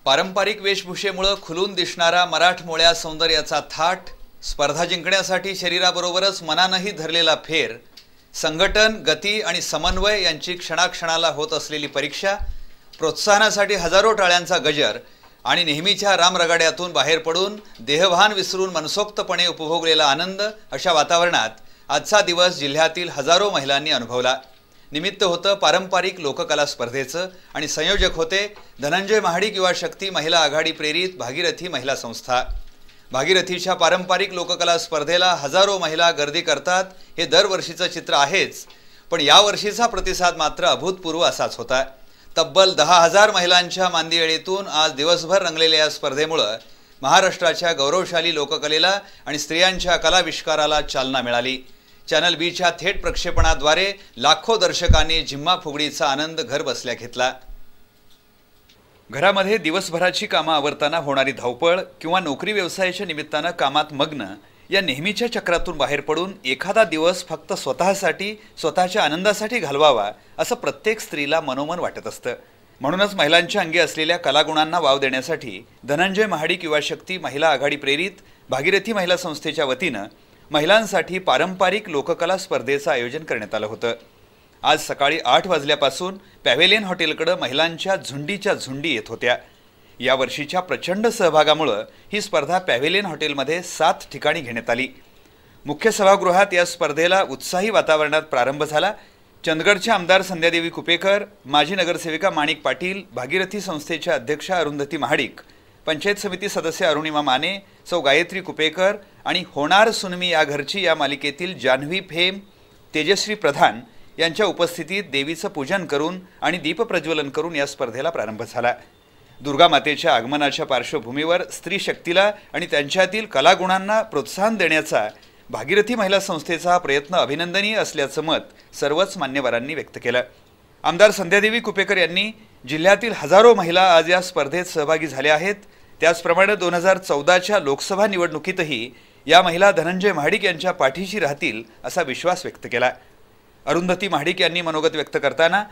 पारंपरिक वेशभूषेमुळे खुलून दिसणारा मराठमोळ्या सौंदर्याचा थाट, स्पर्धा जिंकण्यासाठी शरीराबरोबरच मनानंही धरलेला फेर, संघटन, गती आणि समन्वय यांची क्षणाक्षणाला होत असलेली परीक्षा, प्रोत्साहनासाठी हजारो टाळ्यांचा गजर आणि नेहमीच्या रामरगाड्यातून बाहेर पडून देहभान विसरून मनसोक्तपणे उपभोगलेला आनंद अशा वातावरणात आजचा दिवस जिल्ह्यातील हजारो महिलांनी अनुभवला। निमित्त होतं पारंपरिक लोककला स्पर्धेचं आणि संयोजक होते धनंजय महाडिक युवा शक्ती महिला आघाडी प्रेरित भागीरथी महिला संस्था। भागीरथीच्या पारंपरिक लोककला स्पर्धेला हजारो महिला गर्दी करतात हे दरवर्षीचं चित्र आहेच, पण यावर्षीचा प्रतिसाद मात्र अभूतपूर्व असाच होता। तब्बल 10,000 महिलांच्या मांदियाळीतून आज दिवसभर रंगलेल्या या स्पर्धेमुळे महाराष्ट्राच्या गौरवशाली लोककलेला आणि स्त्रियांच्या कलाविष्काराला चालना मिळाली। चॅनल बीच्या थेट प्रक्षेपणाद्वारे लाखो दर्शकांनी झिम्मा फुगडीचा आनंद घर बसल्या घेतला। घरामध्ये दिवसभराची कामं आवरताना होणारी धावपळ किंवा नोकरी व्यवसायाच्या निमित्तानं कामात मग्न या नेहमीच्या चक्रातून बाहेर पडून एखादा दिवस फक्त स्वतःसाठी, स्वतःच्या आनंदासाठी घालवावा असं प्रत्येक स्त्रीला मनोमन वाटत असतं। म्हणूनच महिलांच्या अंगी असलेल्या कलागुणांना वाव देण्यासाठी धनंजय महाडिक युवा शक्ती महिला आघाडी प्रेरित भागीरथी महिला संस्थेच्या वतीनं महिलांसाठी पारंपरिक लोककला स्पर्धेचं आयोजन करण्यात आलं होतं। आज सकाळी 8 वाजल्यापासून पॅव्हेलियन हॉटेलकडे महिलांच्या झुंडीच्या झुंडी येत होत्या। या वर्षीच्या प्रचंड सहभागामुळे ही स्पर्धा पॅव्हेलियन हॉटेलमध्ये 7 ठिकाणी घेण्यात आली। मुख्य सभागृहात या स्पर्धेला उत्साही वातावरणात प्रारंभ झाला। चंदगडच्या आमदार संध्यादेवी कुपेकर, माजी नगरसेविका माणिक पाटील, भागीरथी संस्थेच्या अध्यक्षा अरुंधती महाडिक, पंचायत समिती सदस्य अरुणिमा माने, सौ गायत्री कुपेकर आणि होणार सुनमी या घरची या मालिकेतील जान्हवी फेम, तेजश्री प्रधान यांच्या उपस्थितीत देवीचं पूजन करून आणि दीपप्रज्वलन करून या स्पर्धेला प्रारंभ झाला। दुर्गा मातेच्या आगमनाच्या पार्श्वभूमीवर स्त्री शक्तीला आणि त्यांच्यातील कलागुणांना प्रोत्साहन देण्याचा भागीरथी महिला संस्थेचा प्रयत्न अभिनंदनीय असल्याचं मत सर्वच मान्यवरांनी व्यक्त केलं। आमदार संध्यादेवी कुपेकर यांनी जिल्ह्यातील हजारो महिला आज या स्पर्धेत सहभागी झाल्या आहेत, त्याचप्रमाणे 2014च्या लोकसभा निवडणुकीतही या महिला धनंजय महाडिक यांच्या पाठीशी राहतील असा विश्वास व्यक्त केला। अरुंधती महाडिक यांनी मनोगत व्यक्त करताना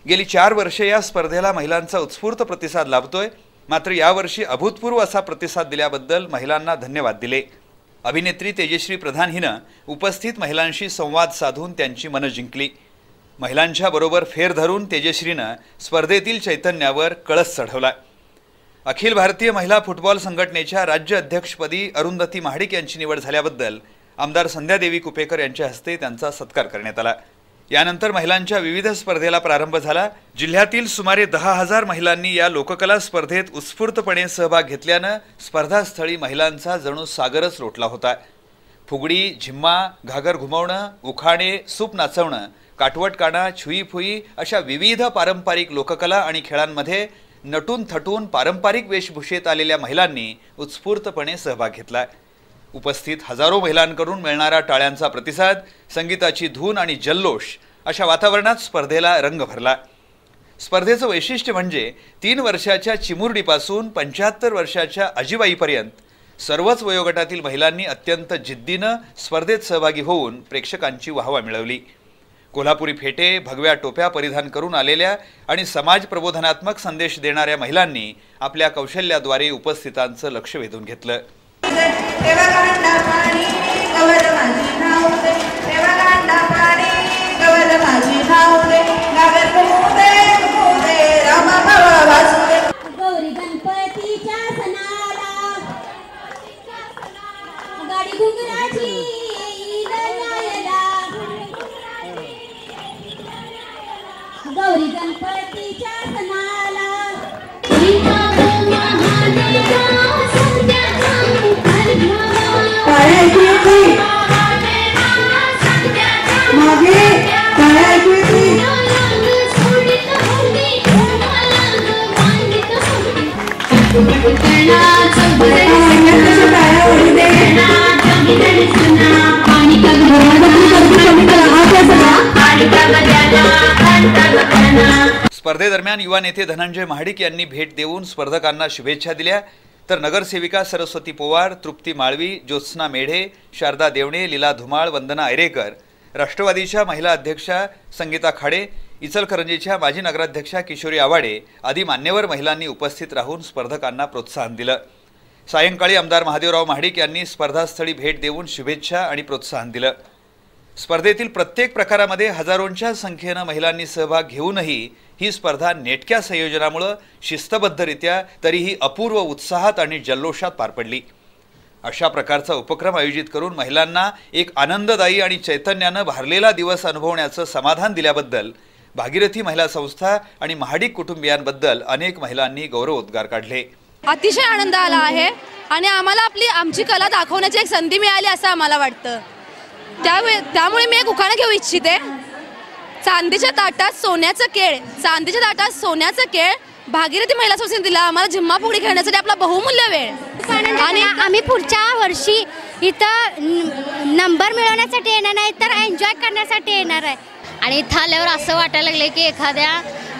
गेली 4 वर्षे या स्पर्धेला महिलांचा उत्स्फूर्त प्रतिसाद लाभतोय, मात्र यावर्षी अभूतपूर्व असा प्रतिसाद दिल्याबद्दल महिलांना धन्यवाद दिले। अभिनेत्री तेजश्री प्रधान हिनं उपस्थित महिलांशी संवाद साधून त्यांची मनं जिंकली। महिलांच्या बरोबर फेर धरून तेजश्रीनं स्पर्धेतील चैतन्यावर कळस चढवला। अखिल भारतीय महिला फुटबॉल संघटनेच्या राज्य अध्यक्षपदी अरुंधती महाडिक यांची निवड झाल्याबद्दल आमदार संध्यादेवी कुपेकर यांच्या हस्ते त्यांचा सत्कार करण्यात आला। यानंतर महिलांच्या विविध स्पर्धेला प्रारंभ झाला। जिल्ह्यातील सुमारे 10,000 महिलांनी या लोककला स्पर्धेत उत्स्फूर्तपणे सहभाग घेतल्यानं स्पर्धास्थळी महिलांचा जणू सागरच लोटला होता। फुगडी, झिम्मा, घागर घुमवणं, उखाणे, सूप नाचवणं, काटवट काना, छुईफुई अशा विविध पारंपरिक लोककला आणि खेळांमध्ये नटून थटून पारंपरिक वेशभूषेत आलेल्या महिलांनी उत्स्फूर्तपणे सहभाग घेतला। उपस्थित हजारो महिलांकडून मिळणारा टाळ्यांचा प्रतिसाद, संगीताची धून आणि जल्लोष अशा वातावरणात स्पर्धेला रंग भरला। स्पर्धेचं वैशिष्ट्य म्हणजे 3 वर्षाच्या चिमुरडीपासून 75 वर्षाच्या आजीबाईपर्यंत सर्वच वयोगटातील महिलांनी अत्यंत जिद्दीनं स्पर्धेत सहभागी होऊन प्रेक्षकांची वाहवा मिळवली। कोल्हापुरी फेटे, भगव्या टोप्या परिधान करून आलेल्या आणि समाज प्रबोधनात्मक संदेश देणाऱ्या महिलांनी आपल्या कौशल्याद्वारे उपस्थितांचं लक्ष वेधून घेतलं। गौरी गणपतीच्या सणाला स्पर्धेदरम्यान युवा नेते धनंजय महाडिक यांनी भेट देऊन स्पर्धकांना शुभेच्छा दिल्या, तर नगरसेविका सरस्वती पोवार, तृप्ती माळवी, ज्योत्स्ना मेढे, शारदा देवणे, लीला धुमाळ, वंदना ऐरेकर, राष्ट्रवादीच्या महिला अध्यक्षा संगीता खाडे, इचलकरंजीच्या माजी नगराध्यक्षा किशोरी आवाडे आदी मान्यवर महिलांनी उपस्थित राहून स्पर्धकांना प्रोत्साहन दिलं। सायंकाळी आमदार महादेवराव महाडिक यांनी स्पर्धास्थळी भेट देऊन शुभेच्छा आणि प्रोत्साहन दिलं। स्पर्धेतील प्रत्येक प्रकारामध्ये हजारोंच्या संख्येनं महिलांनी सहभाग घेऊनही ही स्पर्धा नेटक्या संयोजनामुळे शिस्तबद्धरित्या तरीही अपूर्व उत्साहात आणि जल्लोषात पार पडली। अशा प्रकारचा उपक्रम आयोजित करून महिलांना एक आनंददायी आणि चैतन्यानं भारलेला दिवस अनुभवण्याचं समाधान दिल्याबद्दल भागीरथी महिला संस्था आणि महाडिक कुटुंबियांबद्दल अनेक महिलांनी गौरवोद्गार काढले। अतिशय आनंद आला आहे आणि आम्हाला आमची कला दाखवण्याची एक संधी मिळाली असं आम्हाला वाटतं। त्यामुळे मी एक उखाणा घेऊ इच्छिते। चांदीच्या ताटात सोन्याचं केळ, चांदीच्या ताटात सोन्याचं केळ, भागीरथी महिला संस्थेने दिला आम्हाला झिम्मा फुगडी खेळण्यासाठी आपला बहुमूल्य वेळ। आणि आम्ही पुढच्या वर्षी इथं नंबर मिळवण्यासाठी येणार नाही तर एन्जॉय करण्यासाठी येणार आहे। आणि इथं आल्यावर असं वाटायला लागलं की एखाद्या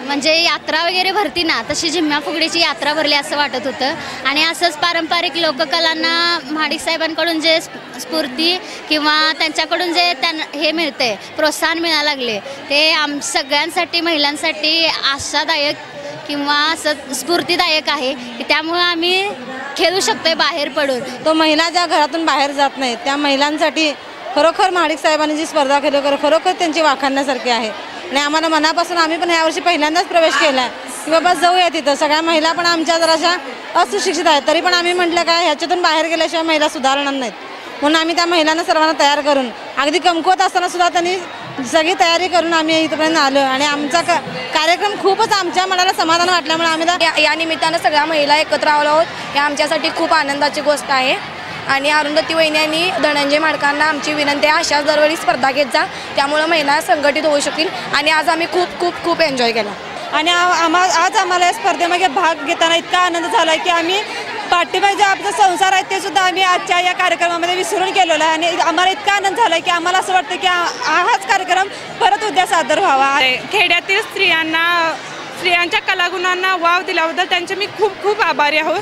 म्हणजे यात्रा वगैरे भरती ना तशी झिम्मा फुगडीची यात्रा भरली असं वाटत होतं। आणि असंच पारंपरिक लोककलांना महाडिक साहेबांकडून जे स्फूर्ती किंवा त्यांच्याकडून जे हे मिळते प्रोत्साहन मिळायला लागले ते सगळ्यांसाठी महिलांसाठी आशादायक किंवा असं स्फूर्तीदायक आहे की त्यामुळे आम्ही खेळू शकतोय बाहेर पडून। तो महिला ज्या घरातून बाहेर जात नाहीत त्या महिलांसाठी खरोखर महाडिक साहेबांनी जी स्पर्धा केली खरोखर त्यांची वाखाणण्यासारखी आहे। आणि आम्हाला मनापासून आम्ही पण यावर्षी पहिल्यांदाच प्रवेश केला की बाबा जाऊया तिथं। सगळ्या महिला पण आमच्या जराशा असुशिक्षित आहेत तरी पण आम्ही म्हटलं काय ह्याच्यातून बाहेर गेल्याशिवाय महिला सुधारणार नाहीत म्हणून आम्ही त्या महिलांना सर्वांना तयार करून अगदी कमकुवत असताना सुद्धा त्यांनी सगळी तयारी करून आम्ही इथपर्यंत आलो। आणि आमचा कार्यक्रम खूपच आमच्या मनाला समाधान वाटल्यामुळे आम्ही या निमित्तानं सगळ्या महिला एकत्र आलो आहोत, हे आमच्यासाठी खूप आनंदाची गोष्ट आहे। आणि अरुंधती वहिनी आणि धनंजय माडकांना आमची विनंती आहे अशाच दरवेळी स्पर्धा घेत जा, त्यामुळे महिला संघटित होऊ शकतील। आणि आज आम्ही खूप खूप खूप एन्जॉय केला आणि आज आम्हाला या स्पर्धेमध्ये भाग घेताना इतका आनंद झाला की आम्ही पाठीमागे जे आपला संसार आहे ते सुद्धा आम्ही आजच्या या कार्यक्रमामध्ये विसरून गेलेलो आहे। आणि आम्हाला इतका आनंद झाला की आम्हाला असं वाटतं की हाच कार्यक्रम परत उद्या सादर व्हावा। खेड्यातील स्त्रियांच्या कलागुणांना वाव दिल्याबद्दल त्यांचे मी खूप खूप आभारी आहोत।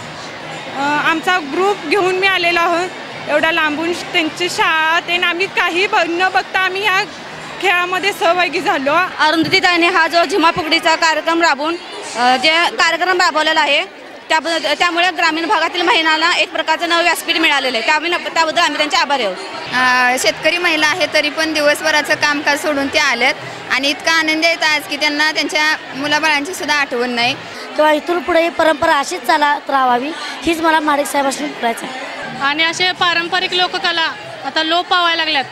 आमचा ग्रुप घेऊन मी आलेलो आहोत एवढा लांबून, त्यांची शाळा ते आम्ही काही न बघता आम्ही ह्या खेळामध्ये सहभागी झालो। अरुंधती ताईने हा जो झिम्मा फुगडीचा कार्यक्रम राबवून जे कार्यक्रम राबवलेला आहे त्यामुळे ग्रामीण भागातील महिलांना एक प्रकारचं नवं व्यासपीठ मिळालेलं आहे, त्याबद्दल आम्ही त्यांचे आभारी आहोत। शेतकरी महिला आहे तरी पण दिवसभराचं कामकाज सोडून ते आल्यात आणि इतका आनंद येत आज की त्यांना त्यांच्या मुलाबाळांची सुद्धा आठवण नाही किंवा इथून पुढे ही परंपरा अशीच चालत राहावी हीच मला महाडिक साहेबांनी करायचं आहे। आणि असे पारंपरिक लोककला आता लोप पावायला लागल्यात,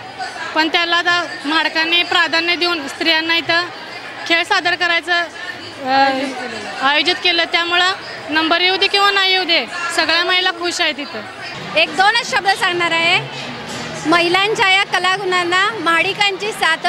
पण त्याला आता महाडिकांनी प्राधान्य देऊन स्त्रियांना इथं खेळ सादर करायचं आयोजित केलं। त्यामुळं नंबर येऊ दे किंवा नाही येऊ दे सगळ्या महिला खुश आहेत। इथं एक दोनच शब्द सांगणार आहे, महिलांच्या या कलागुणांना महाडिकांची साथ,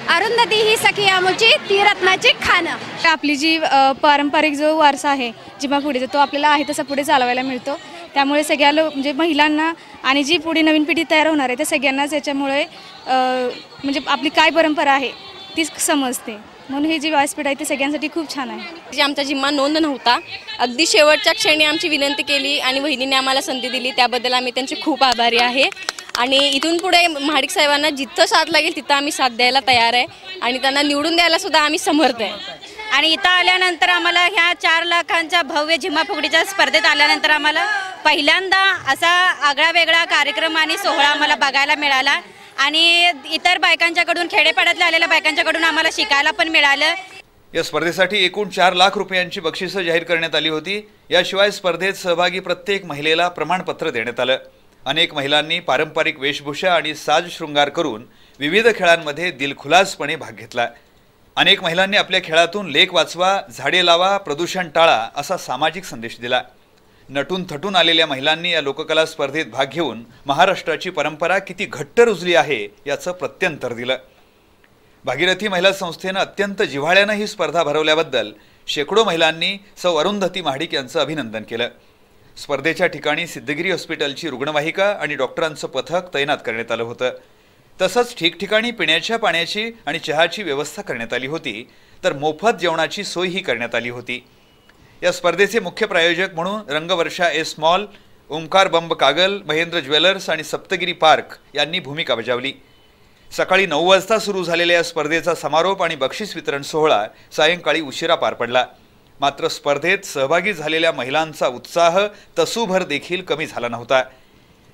अरुंधती ही सखी आमुची ती रत्नाची खाणं। आपली जी पारंपरिक जो वारसा आहे झिम्मा फुगडीचा तो आपल्याला आहे तसा पुढे चालवायला मिळतो। त्यामुळे सगळ्या म्हणजे महिलांना आणि जी पुढे नवीन पिढी तयार होणार आहे त्या सगळ्यांनाच याच्यामुळे म्हणजे आपली काय परंपरा आहे ती समजते, म्हणून हे जे व्यासपीठ आहे ते सगळ्यांसाठी खूप छान आहे। जे आमचा जिम्मा नोंद नव्हता अगदी शेवटच्या क्षणी आमची विनंती केली आणि वहिनीने आम्हाला संधी दिली, त्याबद्दल आम्ही त्यांचे खूप आभारी आहे। आणि इथून पुढे महाडिक साहेबांना जिथं साथ लागेल तिथं आम्ही साथ द्यायला तयार आहे आणि त्यांना निवडून द्यायला सुद्धा आम्ही समर्थ आहे। आणि इथं आल्यानंतर आम्हाला ह्या 4 लाखांच्या भव्य झिम्मा फुगडीच्या स्पर्धेत आल्यानंतर आम्हाला पहिल्यांदा असा आगळा वेगळा कार्यक्रम आणि सोहळा आम्हाला बघायला मिळाला आणि इतर बायकांच्याकडून खेडेपाड्यातल्या आलेल्या बायकांच्याकडून आम्हाला शिकायला पण मिळालं। या स्पर्धेसाठी एकूण 4 लाख रुपयांची बक्षिसं जाहीर करण्यात आली होती। याशिवाय स्पर्धेत सहभागी प्रत्येक महिलेला प्रमाणपत्र देण्यात आलं। अनेक महिलांनी पारंपरिक वेशभूषा आणि साज शृंगार करून विविध खेळांमध्ये दिलखुलासपणे भाग घेतला। अनेक महिलांनी आपल्या खेळातून लेक वाचवा, झाडे लावा, प्रदूषण टाळा असा सामाजिक संदेश दिला। नटून थटून आलेल्या महिलांनी या लोककला स्पर्धेत भाग घेऊन महाराष्ट्राची परंपरा किती घट्ट रुजली आहे याचं प्रत्यंतर दिलं। भागीरथी महिला संस्थेनं अत्यंत जिव्हाळ्यानं ही स्पर्धा भरवल्याबद्दल शेकडो महिलांनी सौ अरुंधती महाडिक यांचं अभिनंदन केलं। स्पर्धेच्या ठिकाणी सिद्धगिरी हॉस्पिटलची रुग्णवाहिका आणि डॉक्टरांचं पथक तैनात करण्यात आलं होतं। तसंच ठिकठिकाणी पिण्याच्या पाण्याची आणि चहाची व्यवस्था करण्यात आली होती, तर मोफत जेवणाची सोयही करण्यात आली होती। या स्पर्धेचे मुख्य प्रायोजक म्हणून रंगवर्षा एस मॉल, ओंकार बंब कागल, महेंद्र ज्वेलर्स आणि सप्तगिरी पार्क यांनी भूमिका बजावली। सकाळी 9 वाजता सुरू झालेल्या या स्पर्धेचा समारोप आणि बक्षीस वितरण सोहळा सायंकाळी उशिरा पार पडला। मात्र स्पर्धेत सहभागी झालेल्या महिलांचा उत्साह तसूभर देखील कमी झाला नव्हता।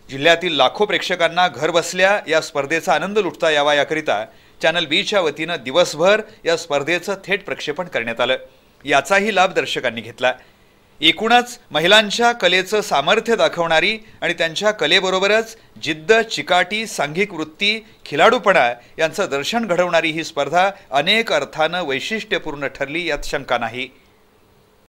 जिल्ह्यातील लाखो प्रेक्षकांना घर बसल्या या स्पर्धेचा आनंद लुटता यावा याकरिता चॅनल बीच्या वतीनं दिवसभर या स्पर्धेचं थेट प्रक्षेपण करण्यात आलं। याचाही लाभ दर्शकांनी घेतला। एकूणच महिलांच्या कलेचं सामर्थ्य दाखवणारी आणि त्यांच्या कलेबरोबरच जिद्द, चिकाटी, सांघिक वृत्ती, खिलाडूपणा यांचं दर्शन घडवणारी ही स्पर्धा अनेक अर्थानं वैशिष्ट्यपूर्ण ठरली यात शंका नाही।